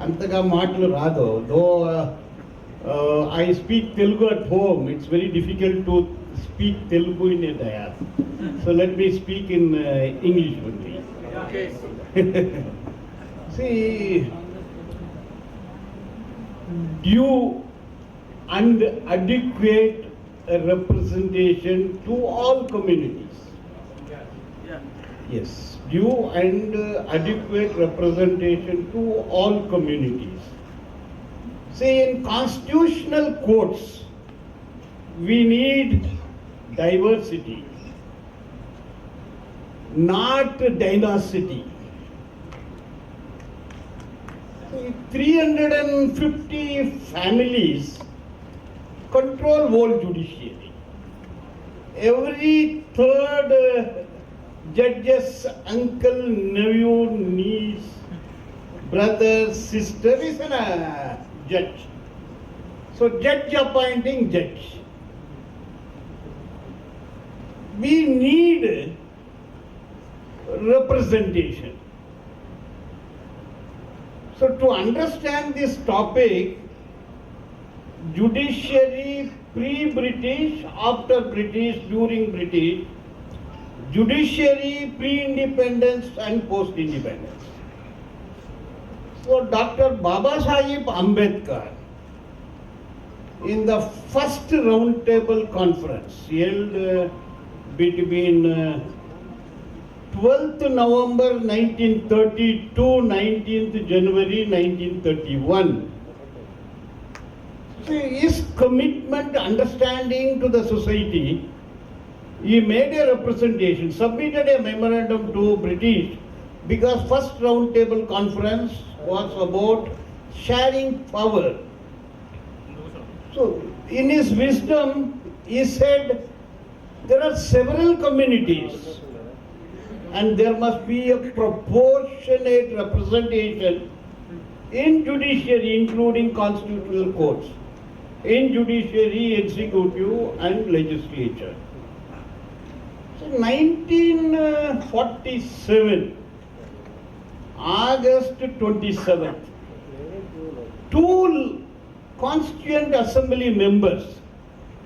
అంతగా మాటలు రాదు. దో I speak Telugu at home. It's very difficult to speak Telugu in a dayas. So let me speak in English only. Okay. See, due and adequate representation to all communities. Yes, due and adequate representation to all communities. See, in constitutional courts, we need diversity, not dynasty. See, 350 families control whole judiciary. Every third judge's uncle, nephew, niece, brother, sister is a judge. So judge appointing judge. We need representation. So to understand this topic, judiciary pre-British, after British, during British, judiciary pre-independence and post-independence. So Dr. Baba Sahib Ambedkar, in the first roundtable conference held between 12th November 1930 to 19th January 1931, see, his commitment, understanding to the society, he made a representation, submitted a memorandum to British, because first roundtable conference was about sharing power. So in his wisdom, he said there are several communities and there must be a proportionate representation in judiciary, including constitutional courts, in judiciary, executive and legislature. 1947, August 27th, two constituent assembly members,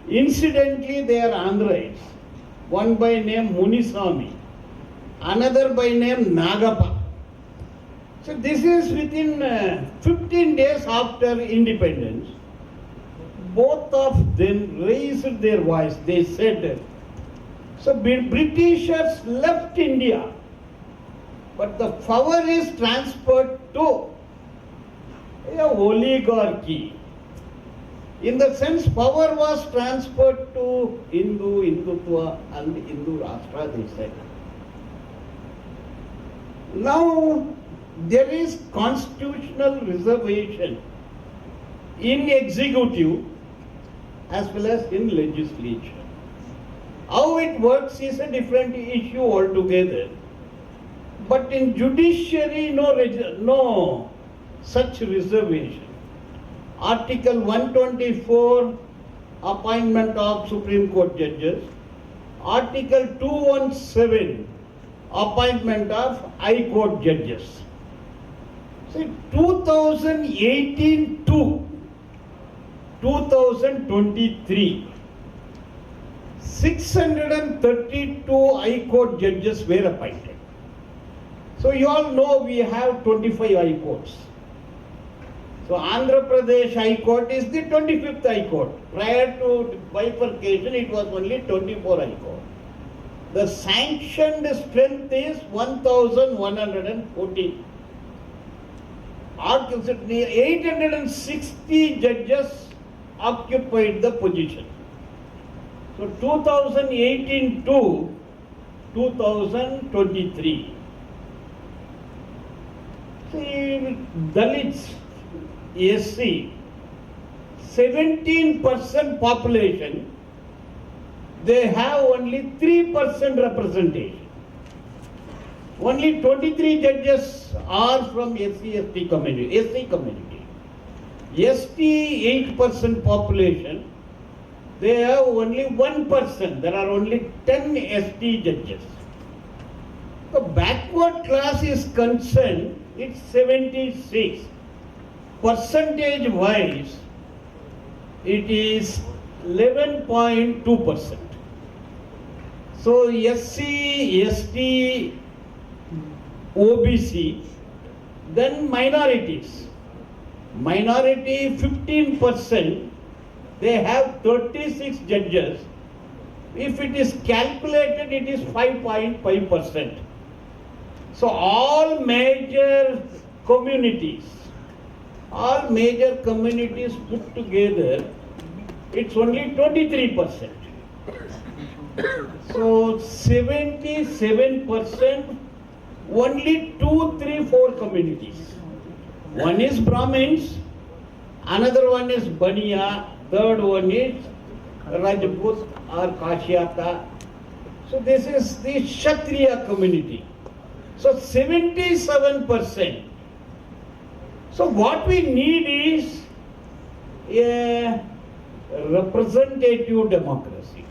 incidentally they are Andhrais, one by name Munisami, another by name Nagappa. So this is within 15 days after independence. Both of them raised their voice. They said, so Britishers left India, but the power is transferred to a oligarchy. In the sense, power was transferred to Hindutva and Hindu Rashtra, they said. Now, there is constitutional reservation in executive as well as in legislature. How it works is a different issue altogether. But in judiciary, no such reservation. Article 124, appointment of Supreme Court judges. Article 217, appointment of High Court judges. See, 2018 to 2023, 632 High Court judges were appointed. So you all know we have 25 High Courts. So Andhra Pradesh High Court is the 25th High Court. Prior to bifurcation, it was only 24 High Court. The sanctioned strength is 1,114. 860 judges occupied the position. So 2018 to 2023. See, Dalits, SC, 17% population, they have only 3% representation. Only 23 judges are from SC community. ST 8% population, they have only 1%. There are only 10 ST judges. The backward class is concerned, it's 76. Percentage wise, it is 11.2%. So SC, ST, OBC, then minorities. Minority 15%, they have 36 judges. If it is calculated, it is 5.5%. So all major communities put together, it's only 23%. So 77%, only 2, 3, 4 communities. One is Brahmins, another one is Baniya, third one is Rajput or Kashyapa. So this is the Kshatriya community. So 77%. So what we need is a representative democracy.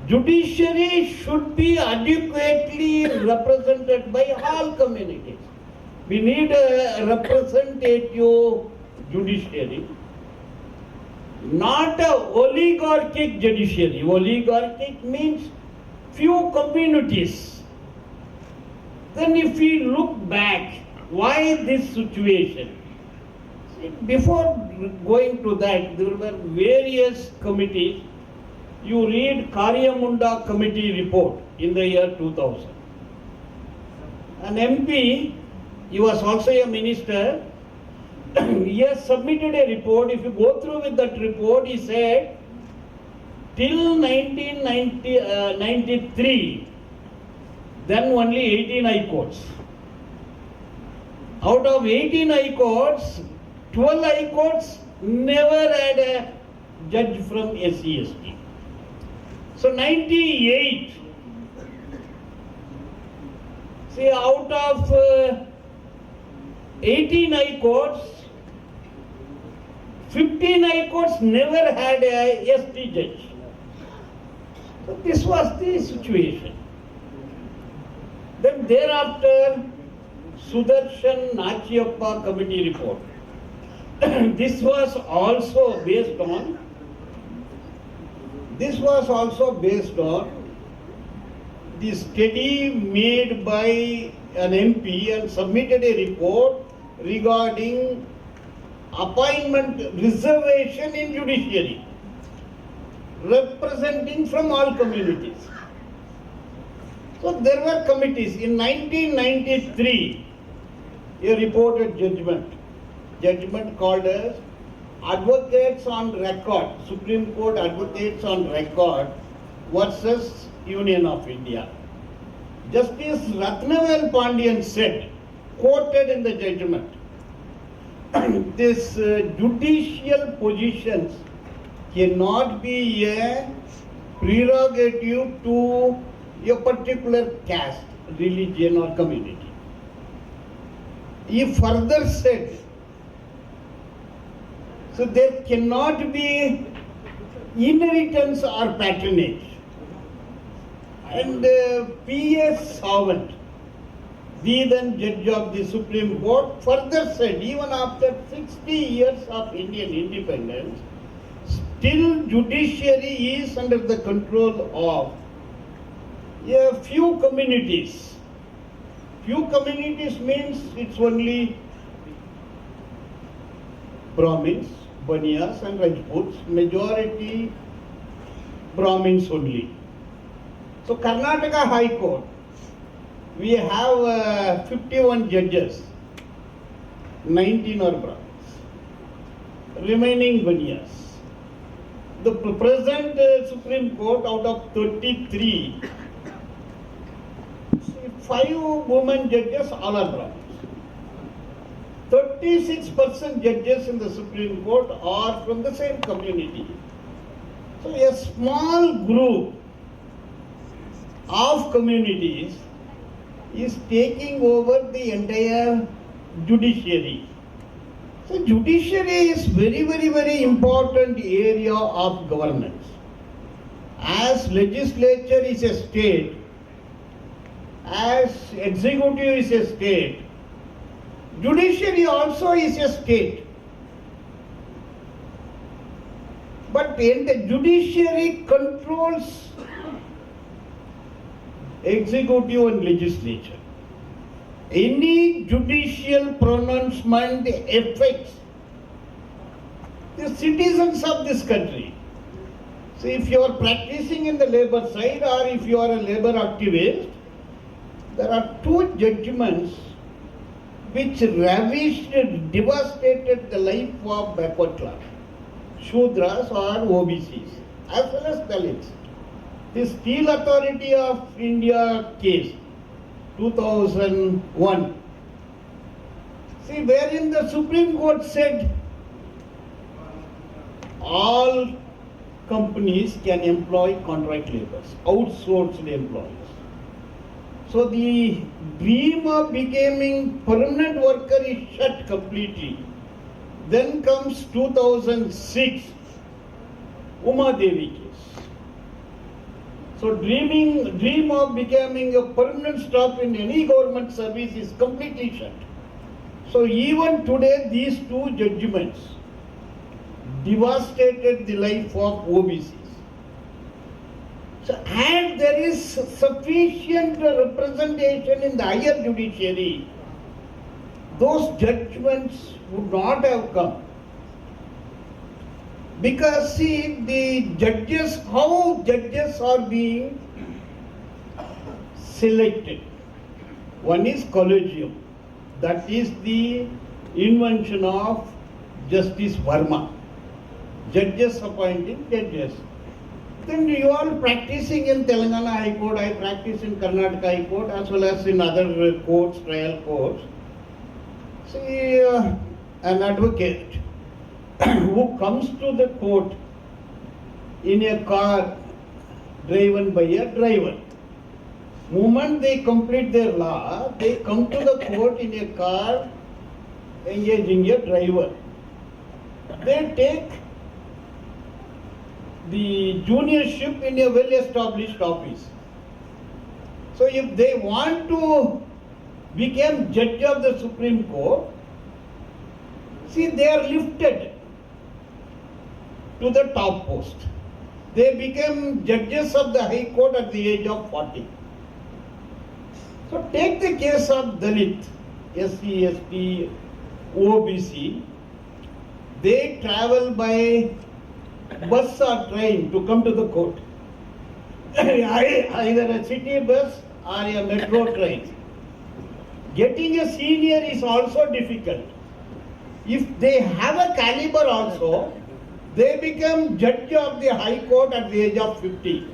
Judiciary should be adequately represented by all communities. We need a representative judiciary, not a oligarchic judiciary. Oligarchic means few communities. Then if we look back, why this situation? See, before going to that, there were various committees. You read Karyamunda committee report in the year 2000. An MP, he was also a minister, he has submitted a report. If you go through with that report, he said, till 1993, then only 18 high courts. Out of 18 high courts, 12 high courts never had a judge from SC/ST. So 98, see, out of 18 high courts, 15 high courts never had a ST judge. So this was the situation. Then thereafter, Sudarshan Nachiyappa committee report. This was also based on the study made by an MP and submitted a report regarding appointment reservation in judiciary, representing from all communities. So there were committees. In 1993, a reported judgment called as Advocates on Record, Supreme Court Advocates on Record versus Union of India. Justice Ratnavel Pandian said, quoted in the judgment, this judicial positions cannot be a prerogative to a particular caste, religion or community. He further said, so there cannot be inheritance or patronage. And P.S. Sawant, the then judge of the Supreme Court, further said, even after 60 years of Indian independence, still judiciary is under the control of a few communities. Few communities means it's only Brahmins, Baniyas and Rajputs, majority Brahmins only. So Karnataka High Court, we have 51 judges, 19 are Brahmins, remaining Baniyas. The present Supreme Court, out of 33, 5 women judges, all are Brahmins. 36% judges in the Supreme Court are from the same community. So a small group of communities is taking over the entire judiciary. So judiciary is very important area of governance. As legislature is a state, as executive is a state, Judiciary also is a state. But when the judiciary controls executive and legislature, any judicial pronouncement affects the citizens of this country. So if you are practicing in the labor side or if you are a labor activist, there are two judgments which ravished, devastated the life of backward class, Shudras or OBCs, as well as Dalits. The Steel Authority of India case, 2001. See, wherein the Supreme Court said all companies can employ contract laborers, outsourced employees. So the dream of becoming permanent worker is shut completely. Then comes 2006, Uma Devi case. So dream of becoming a permanent staff in any government service is completely shut. So even today these two judgments devastated the life of OBCs. So, and there is sufficient representation in the higher judiciary, those judgments would not have come. Because see, the judges, how judges are being selected. One is collegium, that is the invention of Justice Verma. Judges appointing judges. Then you are practicing in Telangana High Court, I practice in Karnataka High Court as well as in other courts, trial courts. See, an advocate who comes to the court in a car driven by a driver. Moment they complete their law, they come to the court in a car engaging a driver. They take the juniorship in a well-established office. So if they want to become judge of the Supreme Court, see, they are lifted to the top post. They become judges of the High Court at the age of 40. So take the case of Dalit, SC, ST, OBC. They travel by bus or train to come to the court. Either a city bus or a metro train. Getting a senior is also difficult. If they have a caliber also, they become judge of the High Court at the age of 50.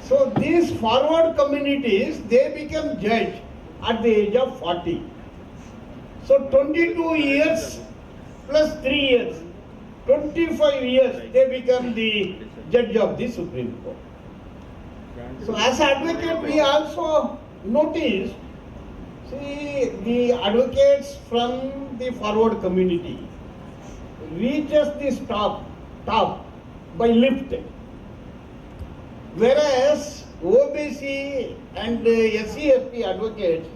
So these forward communities, they become judge at the age of 40. So 22 years plus 3 years. 25 years, they become the judge of the Supreme Court. So as advocate, we also noticed, see, the advocates from the forward community reaches this top by lift. Whereas OBC and SC/ST advocates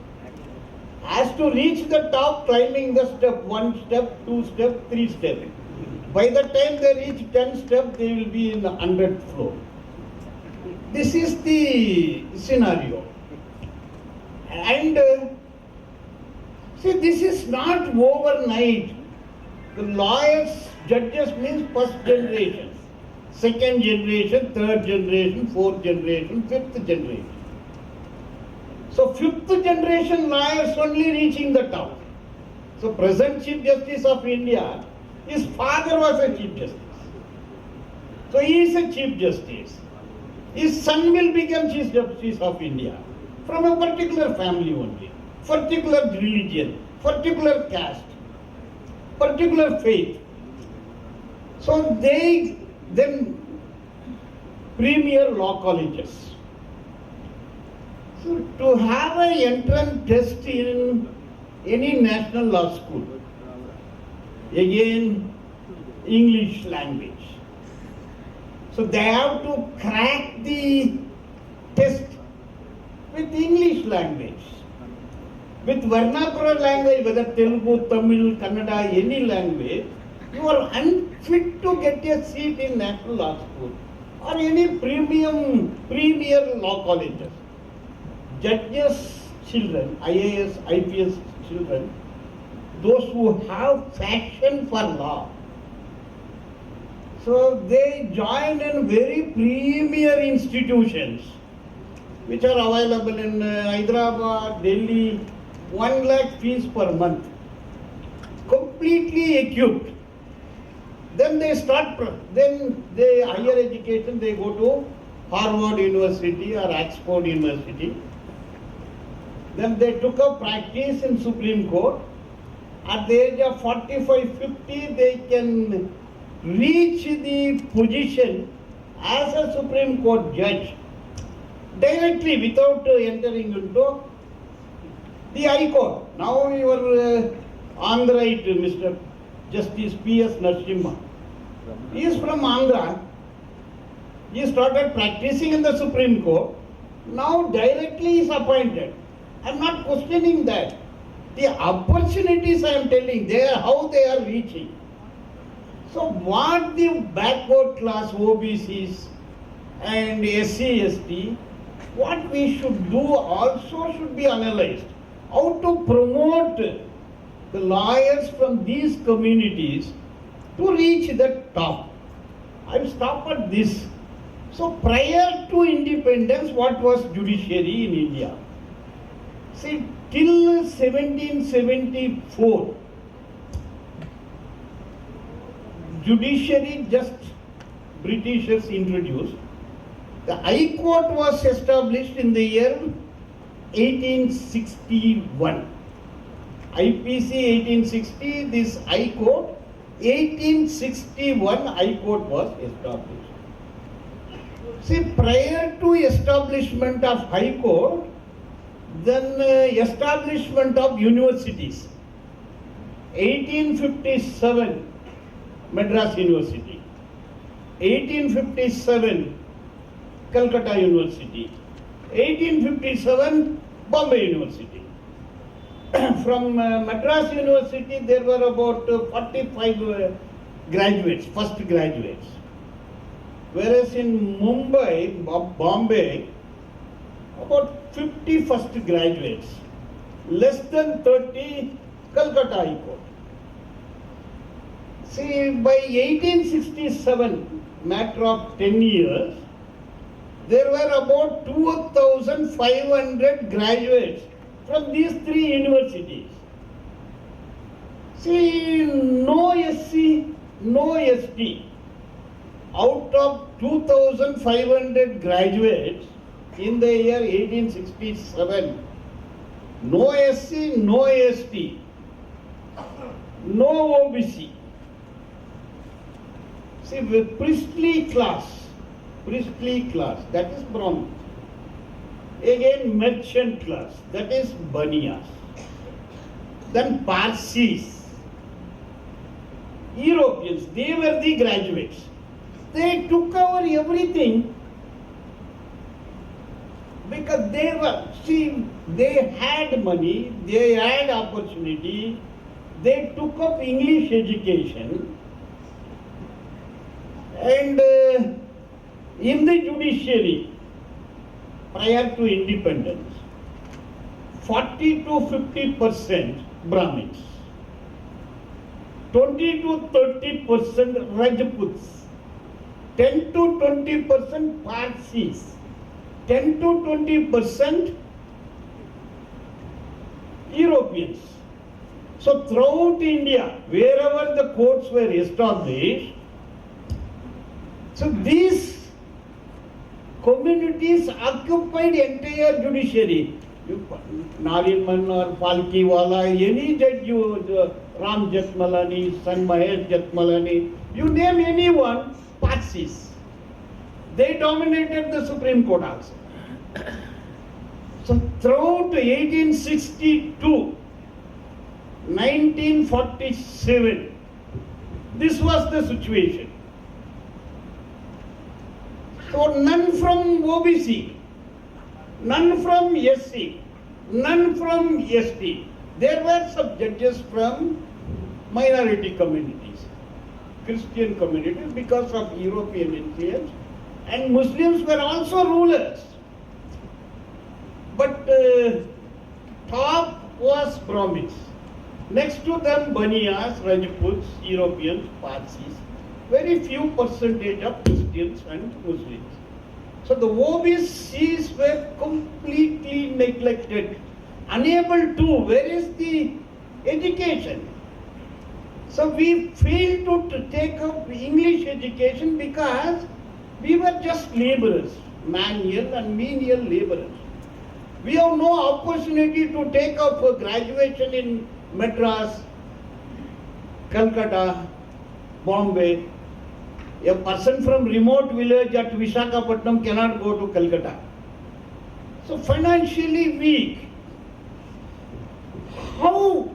has to reach the top climbing the step, 1 step, 2 step, 3 step. By the time they reach 10 steps, they will be in the 100th floor. This is the scenario. And see, this is not overnight. The lawyers, judges means first generation, second generation, third generation, fourth generation, fifth generation. So fifth generation lawyers only reaching the top. So present Chief Justice of India, his father was a Chief Justice. So he is a Chief Justice. His son will become Chief Justice of India from a particular family only, particular religion, particular caste, particular faith. So they then premier law colleges. So to have an entrance test in any national law school, again, English language. So they have to crack the test with English language. With vernacular language, whether Telugu, Tamil, Kannada, any language, you are unfit to get a seat in National Law School or any premier law colleges. Judges' children, IAS, IPS children, those who have passion for law, so they join in very premier institutions which are available in Hyderabad, Delhi, 1 lakh fees per month, completely equipped. Then they higher education, they go to Harvard University or Oxford University. Then they took up practice in Supreme Court. At the age of 45, 50, they can reach the position as a Supreme Court judge directly without entering into the High Court. Now you are on the right, Mr. Justice P.S. Narasimha. He is from Andhra. He started practicing in the Supreme Court. Now directly he is appointed. I am not questioning that. The opportunities I am telling, how they are reaching. So what the backward class OBCs and SC, ST, what we should do also should be analyzed. How to promote the lawyers from these communities to reach the top. I will stop at this. So prior to independence, what was judiciary in India? See, till 1774, judiciary just Britishers introduced. The High Court was established in the year 1861. IPC 1860, this High Court, 1861 High Court was established. See, prior to establishment of High Court, then establishment of universities. 1857 Madras University, 1857 Calcutta University, 1857 Bombay University. From Madras University there were about 45 graduates, first graduates. Whereas in Mumbai, Bombay, about 50 first graduates, less than 30 Calcutta High Court. See, by 1867, matter of 10 years, there were about 2,500 graduates from these 3 universities. See, no SC, no ST. Out of 2,500 graduates in the year 1867, no SC, no ST, no OBC. See, the priestly class, that is Brahmin. Again, merchant class, that is Baniyas. Then Parsis, Europeans, they were the graduates. They took over everything because they had money, they had opportunity, they took up English education, and in the judiciary, prior to independence, 40 to 50% Brahmins, 20 to 30% Rajputs, 10 to 20% Parsis, 10 to 20% Europeans. So throughout India, wherever the courts were established, so these communities occupied entire judiciary. Nariman or Palkiwala, any judge, Ram Jethmalani, son Mahesh Jethmalani, you name anyone, Parsis. They dominated the Supreme Court also. So throughout 1862, 1947, this was the situation. So none from OBC, none from SC, none from ST. There were some judges from minority communities, Christian communities, because of European influence, and Muslims were also rulers. But top was Brahmins. Next to them, Baniyas, Rajputs, Europeans, Parsis. Very few percentage of Christians and Muslims. So the OBCs were completely neglected, unable to. Where is the education? So we failed to take up English education because we were just laborers, manual and menial laborers. We have no opportunity to take up a graduation in Madras, Calcutta, Bombay. A person from remote village at Visakhapatnam cannot go to Calcutta. So financially weak. How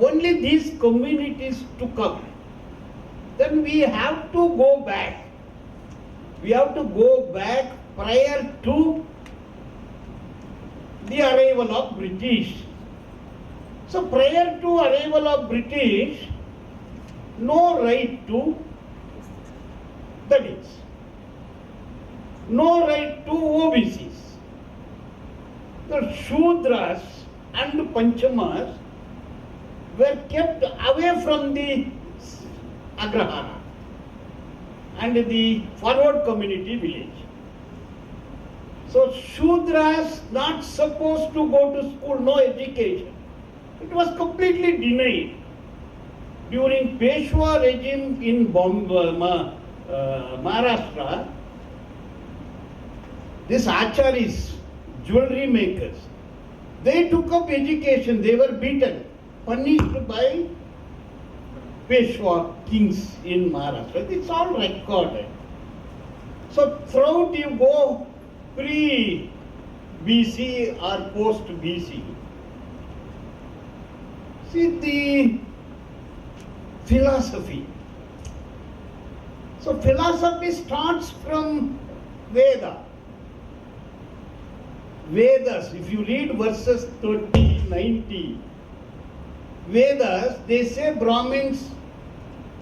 only these communities took up? Then we have to go back. We have to go back prior to the arrival of British. So prior to arrival of British, no right to Dalits, no right to OBCs. The Shudras and Panchamas were kept away from the Agrahara and the forward community village. So Shudras not supposed to go to school, no education. It was completely denied. During Peshwa regime in Maharashtra, these acharis, jewelry makers, they took up education, they were beaten, punished by Peshwa kings in Maharashtra. It's all recorded. So throughout you go pre-BC or post-BC, see the philosophy. So philosophy starts from Veda. Vedas, if you read verses 30, 90, Vedas, they say Brahmins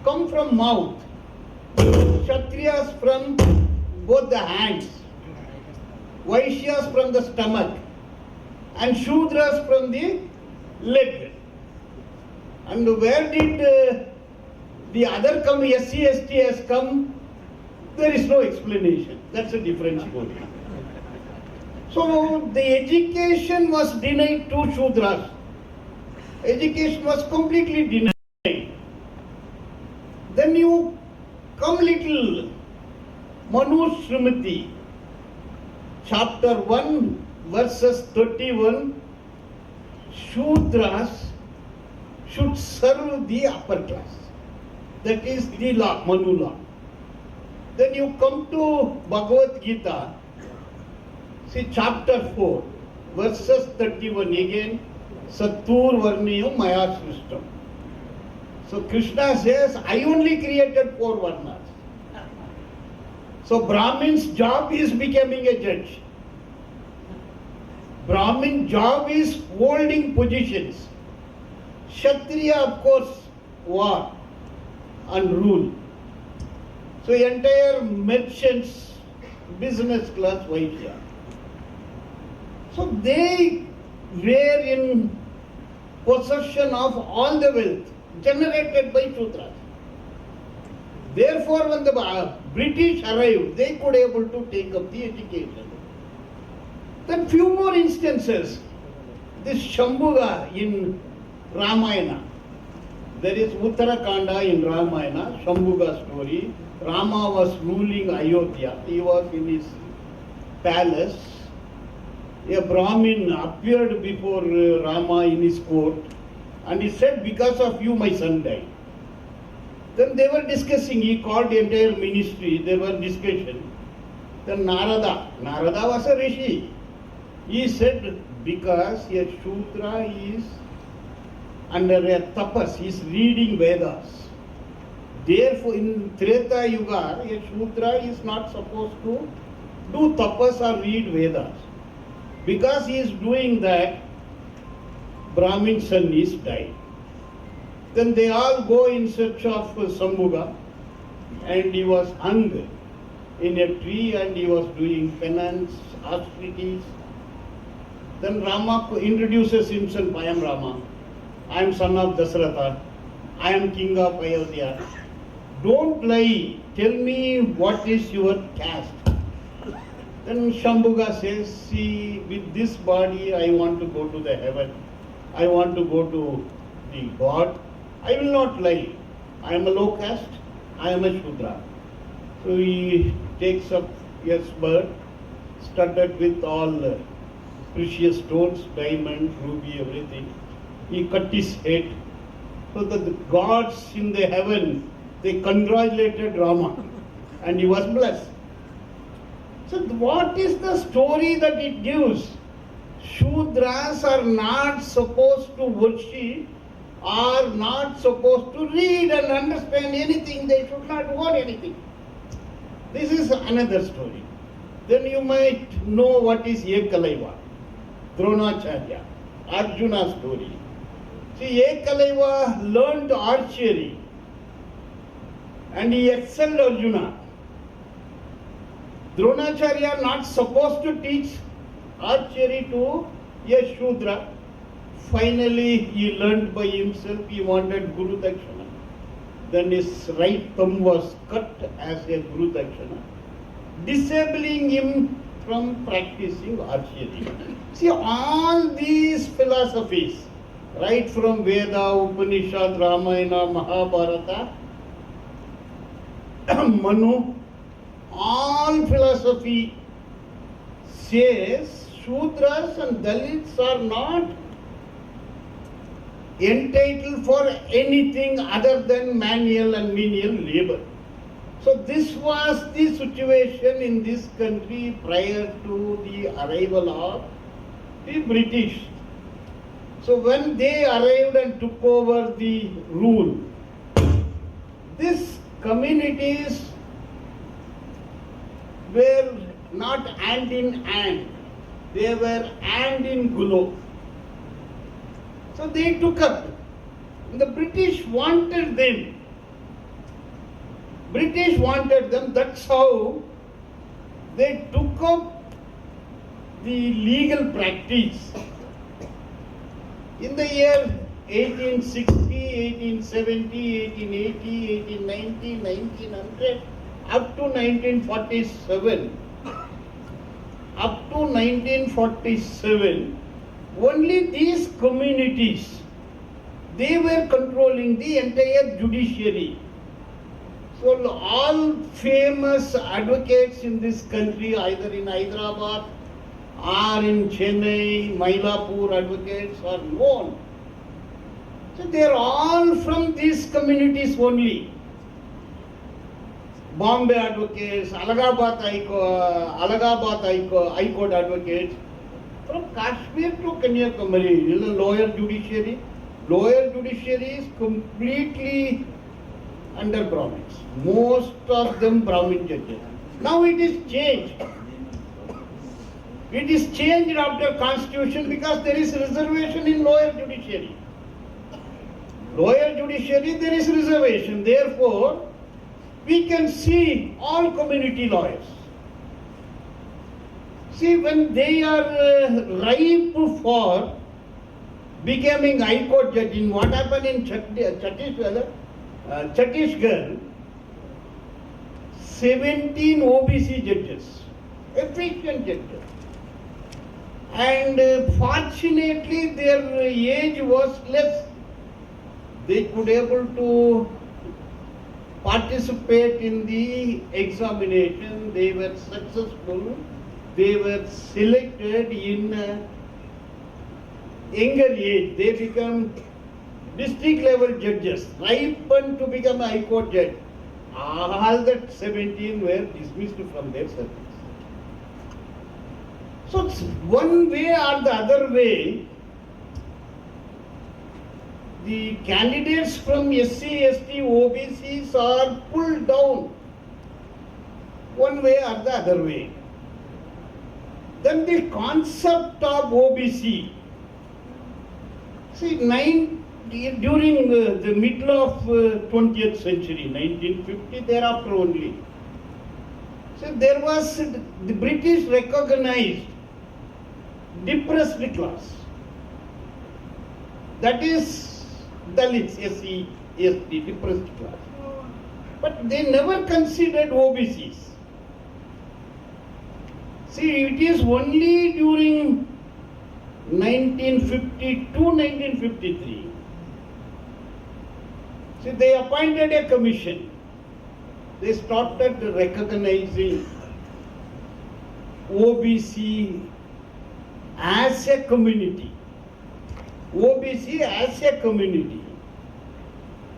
come from mouth, Kshatriyas from both the hands, Vaishyas from the stomach, and Shudras from the leg. And where did the other come, SC, ST has come? There is no explanation. That's a different story. So the education was denied to Shudras. Education was completely denied. Then you come little, Manu Srimati, chapter 1, verses 31, Shudras should serve the upper class. That is the law, Manu law. Then you come to Bhagavad Gita, see chapter 4, verses 31 again, Satur Varniyam Maya Srishtam. So Krishna says, I only created 4 Varnas. So Brahmin's job is becoming a judge. Brahmin job is holding positions. Kshatriya, of course, war and rule. So entire merchants, business class, Vaishya. So they were in possession of all the wealth generated by Shudras. Therefore, when the British arrived, they could able to take up the education. Then few more instances. This Shambhuga in Ramayana. There is Uttarakanda in Ramayana, Shambhuga story. Rama was ruling Ayodhya. He was in his palace. A Brahmin appeared before Rama in his court and he said, because of you my son died. Then they were discussing, he called the entire ministry, there were discussion. Then Narada was a rishi. He said, because a Shudra is under a tapas, he is reading Vedas. Therefore, in Treta Yuga, a Shudra is not supposed to do tapas or read Vedas. Because he is doing that, Brahmin son is died. Then they all go in search of Sambhuga, and he was hung in a tree and he was doing penance, austerities. Then Rama introduces himself, I am Rama, I am son of Dasratha, I am king of Ayodhya. Don't lie, tell me what is your caste. Then Shambhuga says, see, with this body I want to go to the heaven. I want to go to the God. I will not lie. I am a low caste. I am a Shudra. So he takes up a bird studded with all precious stones, diamond, ruby, everything. He cut his head. So that the gods in the heaven, they congratulated Rama and he was blessed. So what is the story that it gives? Shudras are not supposed to worship, are not supposed to read and understand anything. They should not want anything. This is another story. Then you might know what is Ekalaiva, Dronacharya, Arjuna's story. See, Ekalaiva learned archery and he excelled Arjuna. Dronacharya not supposed to teach archery to a Shudra. Finally, he learned by himself. He wanted Guru Dakshana. Then his right thumb was cut as a Guru Dakshana, disabling him from practicing archery. See, all these philosophies, right from Veda, Upanishad, Ramayana, Mahabharata, Manu, all philosophy says Shudras and Dalits are not entitled for anything other than manual and menial labor. So this was the situation in this country prior to the arrival of the British. So when they arrived and took over the rule, these communities were not hand in hand, they were hand in glove. So they took up. The British wanted them. That's how they took up the legal practice. In the year 1860, 1870, 1880, 1890, 1900, up to 1947, only these communities, they were controlling the entire judiciary. So all famous advocates in this country, either in Hyderabad or in Chennai, Mylapore advocates are known. So they are all from these communities only. Bombay advocates, Allahabad High Court advocates, from Kashmir to Kanyakumari, lower judiciary. Lower judiciary is completely under Brahmins. Most of them Brahmin judges. Now it is changed. It is changed after constitution because there is reservation in lower judiciary. Lower judiciary there is reservation. Therefore, we can see all community lawyers. See, when they are ripe for becoming High Court judge, in what happened in Chhattisgarh, 17 OBC judges, efficient judges. And fortunately, their age was less. They could able to participate in the examination. They were successful. They were selected in younger age. They become district level judges, ripened to become a High Court judge. All that 17 were dismissed from their service. So one way or the other way, the candidates from SC, ST, OBCs are pulled down one way or the other way. Then the concept of OBC. See, during the middle of 20th century, 1950, thereafter only, so there was, the British recognized depressed class. That is Dalits, SC, ST, depressed class. But they never considered OBCs. See, it is only during 1952, 1953. See, they appointed a commission. They started recognizing OBC as a community. OBC as a community.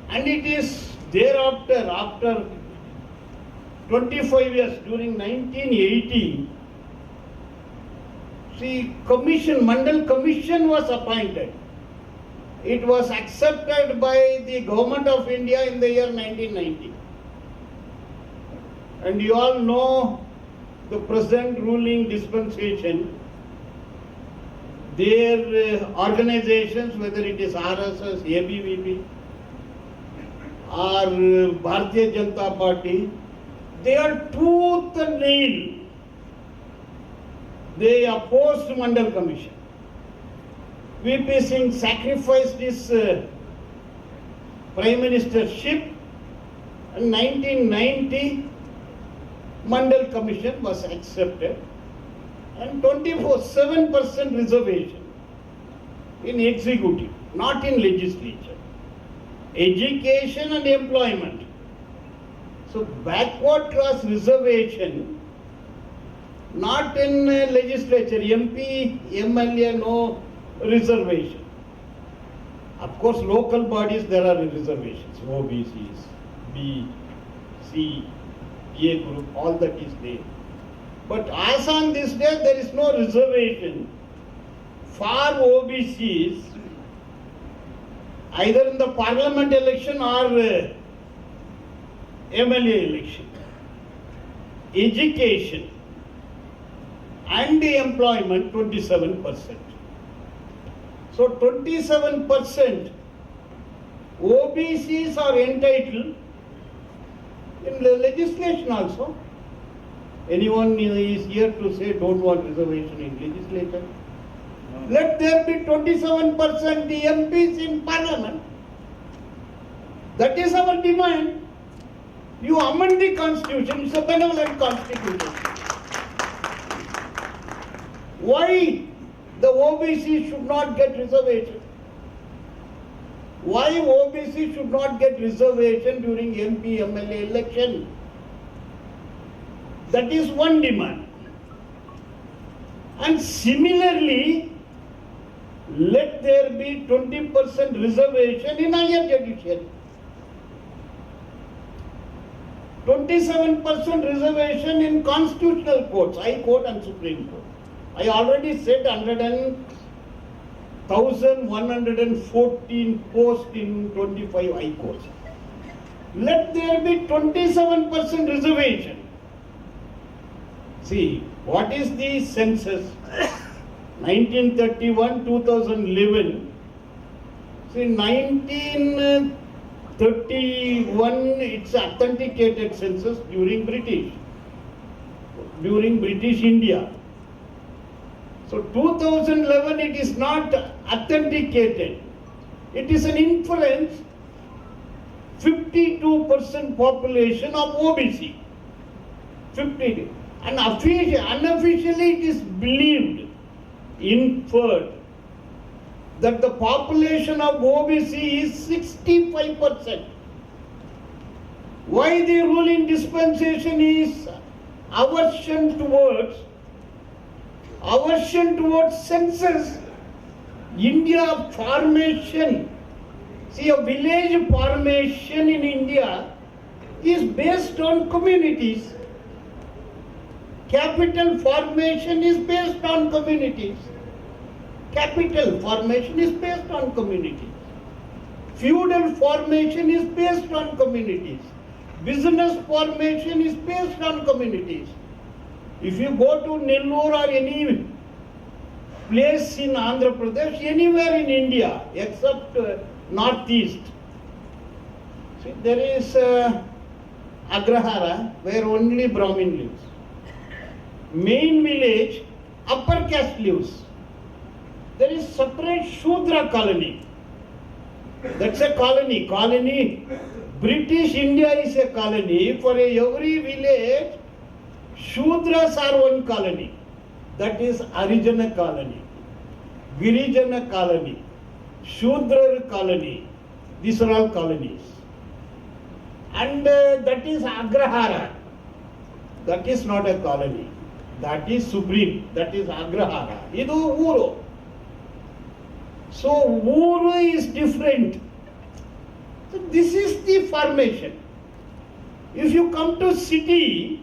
And it is thereafter, after 25 years, during 1980, see, commission, Mandal Commission was appointed. It was accepted by the Government of India in the year 1990. And you all know the present ruling dispensation, their organizations, whether it is RSS, ABVP, or Bharatiya Janata Party, they are tooth and nail. They opposed Mandal Commission. VP Singh sacrificed his prime ministership. In 1990, Mandal Commission was accepted, and 7% reservation in executive, not in legislature, education and employment. So backward class reservation, not in legislature, MP, MLA, no reservation. Of course, local bodies, there are reservations, OBCs, B, C, A group, all that is there. But as on this day, there is no reservation for OBCs, either in the parliament election or MLA election. Education and employment, 27%. So 27% OBCs are entitled in the legislation also. Anyone is here to say don't want reservation in legislature? Let there be 27% MPs in parliament. That is our demand. You amend the constitution, it's a benevolent constitution. Why the OBC should not get reservation? Why OBC should not get reservation during MP, MLA election? That is one demand. And similarly, let there be 20% reservation in higher judicial. 27% reservation in constitutional courts, High Court and Supreme Court. I already said 1,114 posts in 25 High Courts. Let there be 27% reservation. See, what is the census? 1931, 2011. See, 1931, it's authenticated census during British India. So 2011, it is not authenticated. It is an inference. 52% population of OBC. 50. And unofficially it is believed, inferred, that the population of OBC is 65%. Why the ruling dispensation is aversion towards census? India formation. See, a village formation in India is based on communities. Capital formation is based on communities. Capital formation is based on communities. Feudal formation is based on communities. Business formation is based on communities. If you go to Nellore or any place in Andhra Pradesh, anywhere in India except northeast. See, there is Agrahara where only Brahmin lives. Main village, upper caste lives. There is separate Shudra colony. That's a colony. British India is a colony. For every village, Shudras are one colony. That is Harijana colony, Girijana colony, Shudra colony. These are all colonies. And that is Agrahara. That is not a colony. That is supreme. That is Agrahara. Idu Uru. So Uru is different. So this is the formation. If you come to city,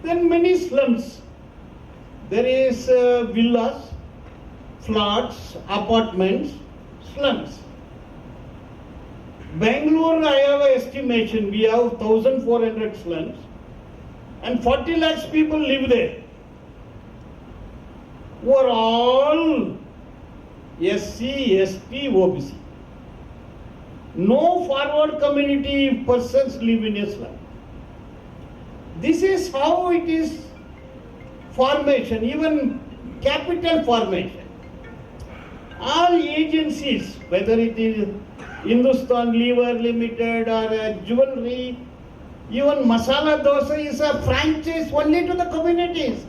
then many slums. There is villas, flats, apartments, slums. Bangalore, I have an estimation, we have 1,400 slums and 40 lakhs people live there, who are all SC, ST, OBC. No forward community persons live in a slum. This is how it is formation, even capital formation. All agencies, whether it is Hindustan Lever Limited or jewelry, even Masala Dosa is a franchise only to the communities.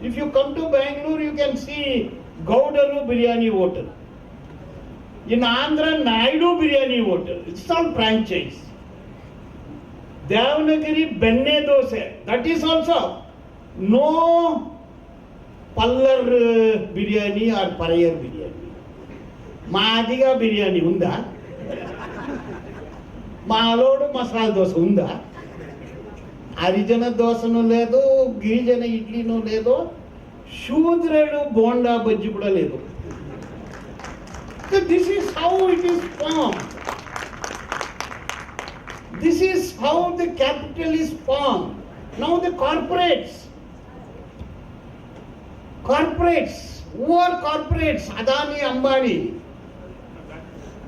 If you come to Bangalore, you can see Gaudaru Biryani Hotel. In Andhra, Naidu Biryani Hotel. It's all franchise. Devanagiri Benne Dosa. That is also no Pallar Biryani or Parayar Biryani. Madiga Biryani unda. Malodu Masala Dosa unda. Harijana Dosanu ledu, Girijana Idli no ledu, Shudredu Bonda Bajji kuda ledu. So this is how it is formed. This is how the capital is formed. Now the corporates. Who are corporates? Adani, Ambani.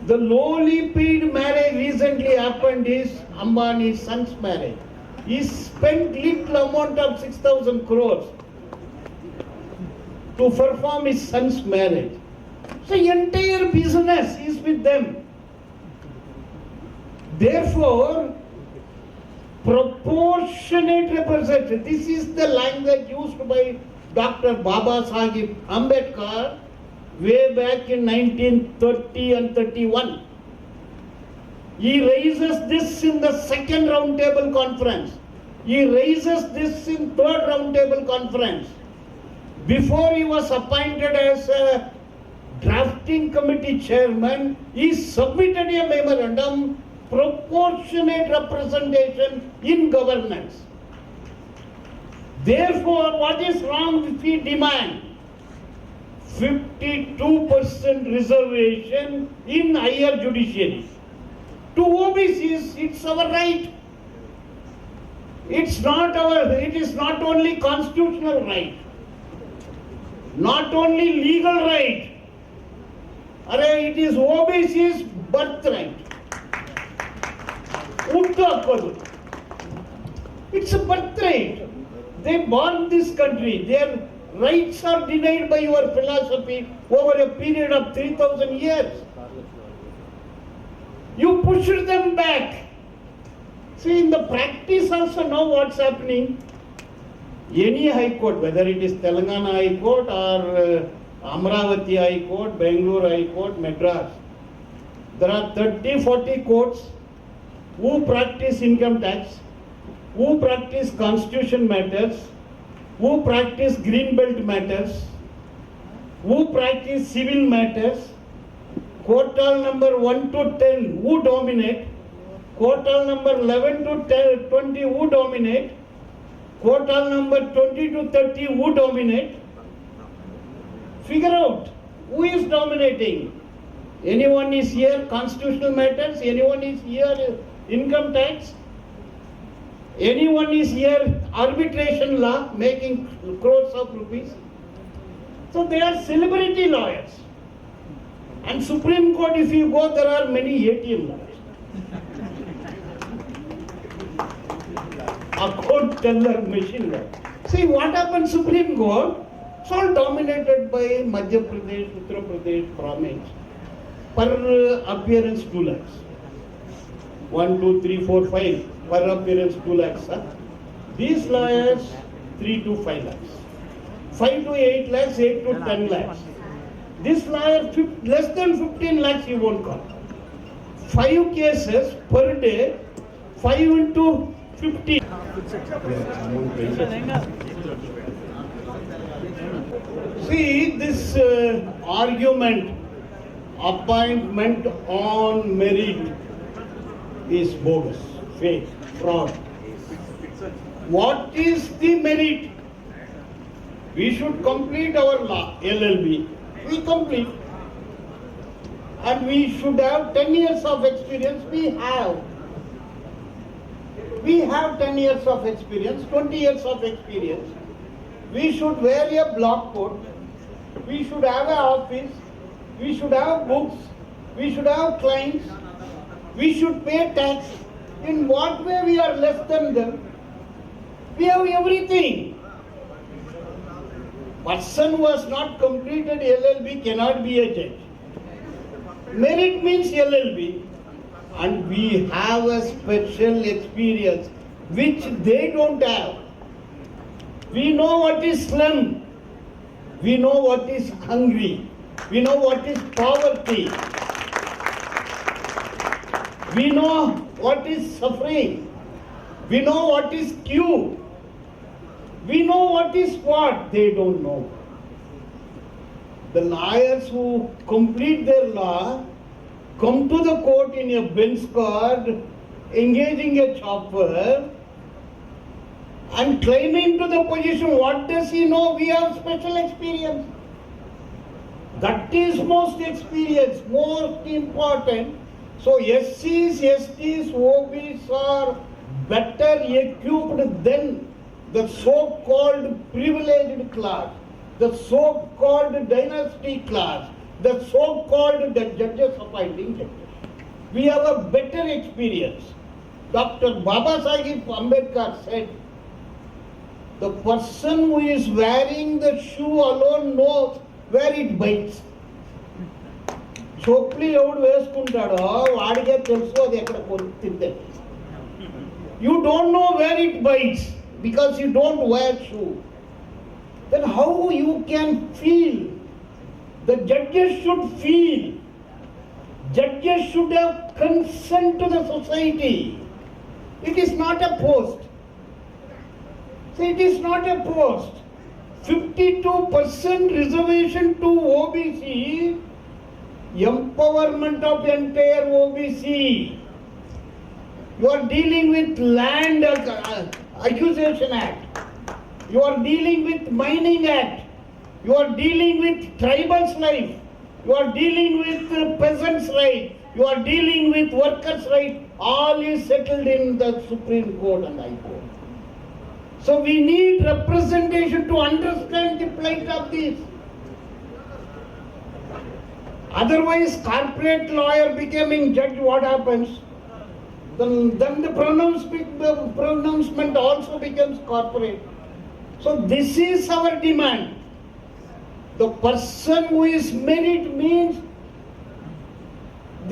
The lowly paid marriage recently happened is Ambani's son's marriage. He spent little amount of 6,000 crores to perform his son's marriage. So entire business is with them. Therefore, proportionate representation. This is the language used by Dr. Baba Sahib Ambedkar way back in 1930 and 31. He raises this in the second roundtable conference. He raises this in third roundtable conference. Before he was appointed as a drafting committee chairman, he submitted a memorandum, proportionate representation in governance. Therefore, what is wrong if we demand 52% reservation in higher judiciary? To OBCs, it's our right. It is not only constitutional right, not only legal right. It is OBC's birthright. It's a birthright. They born this country. Their rights are denied by your philosophy over a period of 3,000 years. You pushed them back. See, in the practice also now what's happening, any high court, whether it is Telangana High Court or Amravati High Court, Bangalore High Court, Madras, there are 30-40 courts who practice income tax, who practice constitution matters, who practice green belt matters, who practice civil matters. Quartal number 1 to 10, who dominate? Quartal number 11 to 20, who dominate? Quartal number 20 to 30, who dominate? Figure out who is dominating. Anyone is here constitutional matters, anyone is here income tax, anyone is here arbitration law making crores of rupees. So they are celebrity lawyers. And Supreme Court, if you go, there are many ATM lawyers. A court teller machine lawyer. See what happened Supreme Court? It's all dominated by Madhya Pradesh, Uttar Pradesh, Brahmins. Per appearance 2 lakhs. 1, 2, 3, 4, 5. Per appearance 2 lakhs. Huh? These lawyers 3 to 5 lakhs. 5 to 8 lakhs, 8 to 10 lakhs. This lawyer less than 15 lakhs he won't call. 5 cases per day, 5 into 50. See this argument, appointment on merit is bogus, fake, fraud. What is the merit? We should complete our law, LLB. We complete. And we should have 10 years of experience. We have 10 years of experience, 20 years of experience. We should wear a block coat. We should have an office. We should have books. We should have clients. We should pay tax. In what way we are less than them? We have everything. Person who has not completed LLB cannot be a judge. Merit means LLB. And we have a special experience which they don't have. We know what is slum. We know what is hungry. We know what is poverty. We know what is suffering. We know what is queue. We know what is what. They don't know. The lawyers who complete their law come to the court in a bench car, engaging a chopper and claiming to the position. What does he know? We have special experience. That is most experience, most important. So SCs, STs, OBs are better equipped than the so-called privileged class, the so-called dynasty class, the so-called judges appointing judges. We have a better experience. Dr. Baba Sahib Ambedkar said, the person who is wearing the shoe alone knows where it bites. చొప్లి ఎవడు వేసుకుంటాడో వాడికే తెలుసు అది ఎక్కడ తింటే. You don't know where it bites because you don't wear shoe. Then how you can feel? The judges should feel. Judges should have consent to the society. It is not a post. See, it is not a post. 52% reservation to OBC, empowerment of entire OBC. You are dealing with Land Acquisition Act. You are dealing with Mining Act. You are dealing with tribals' life. You are dealing with peasants' right. You are dealing with workers' right. All is settled in the Supreme Court and High Court. So we need representation to understand the plight of this. Otherwise, corporate lawyer becoming judge, what happens? Then the pronouncement also becomes corporate. So this is our demand. The person who is merit means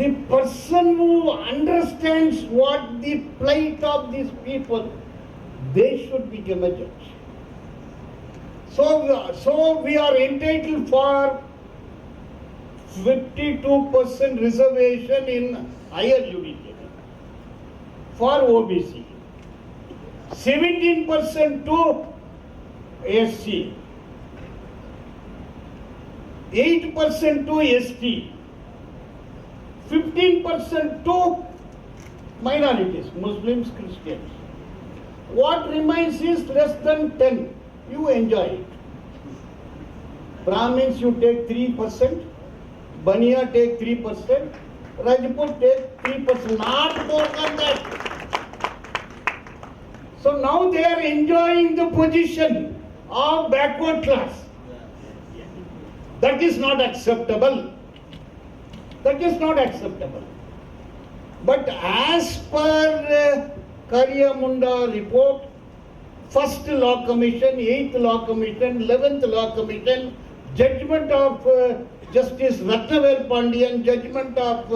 the person who understands what the plight of these people, they should become a judge. So we are entitled for 52% reservation in higher judiciary for OBC, 17% to SC, 8% to ST, 15% to minorities, Muslims, Christians. What remains is less than 10. You enjoy it. Brahmins you take 3%, Baniya take 3%, Rajput take 3%, not more than that. So now they are enjoying the position of backward class. That is not acceptable. That is not acceptable. But as per Karyamunda report, first law commission, 8th law commission, 11th law commission, judgment of Justice Ratnavel Pandian, judgment of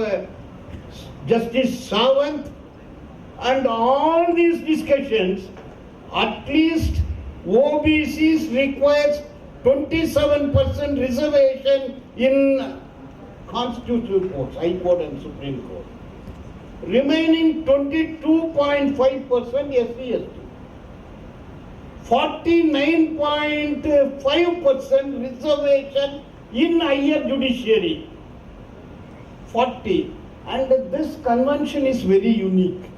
Justice Sawant, and all these discussions, at least OBCs requires 27% reservation in constitutional courts, High Court and Supreme Court. Remaining 22.5% SC/ST. 49.5% reservation in higher judiciary. 40. And this convention is very unique.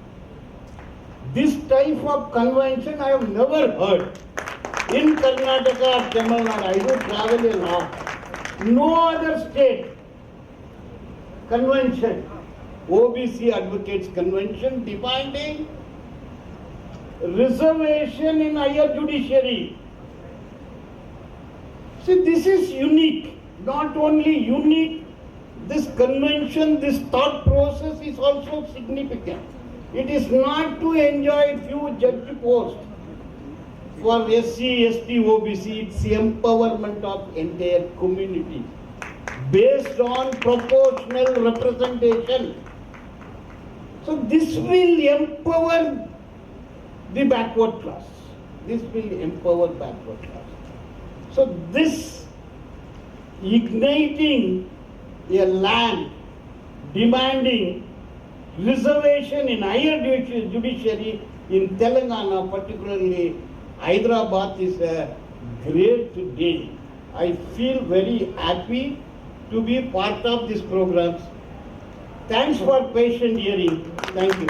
This type of convention I have never heard. In Karnataka or Tamil Nadu, I do travel a lot. No other state convention, OBC Advocates Convention, demanding reservation in higher judiciary. See, this is unique. Not only unique, this convention, this thought process is also significant. It is not to enjoy few judge posts for SC, ST, OBC. It's the empowerment of entire community based on proportional representation. So this will empower the backward class. This will empower backward class. So this igniting a land demanding reservation in higher judiciary in Telangana, particularly Hyderabad, is a great day. I feel very happy to be part of these programs. Thanks for patient hearing. Thank you.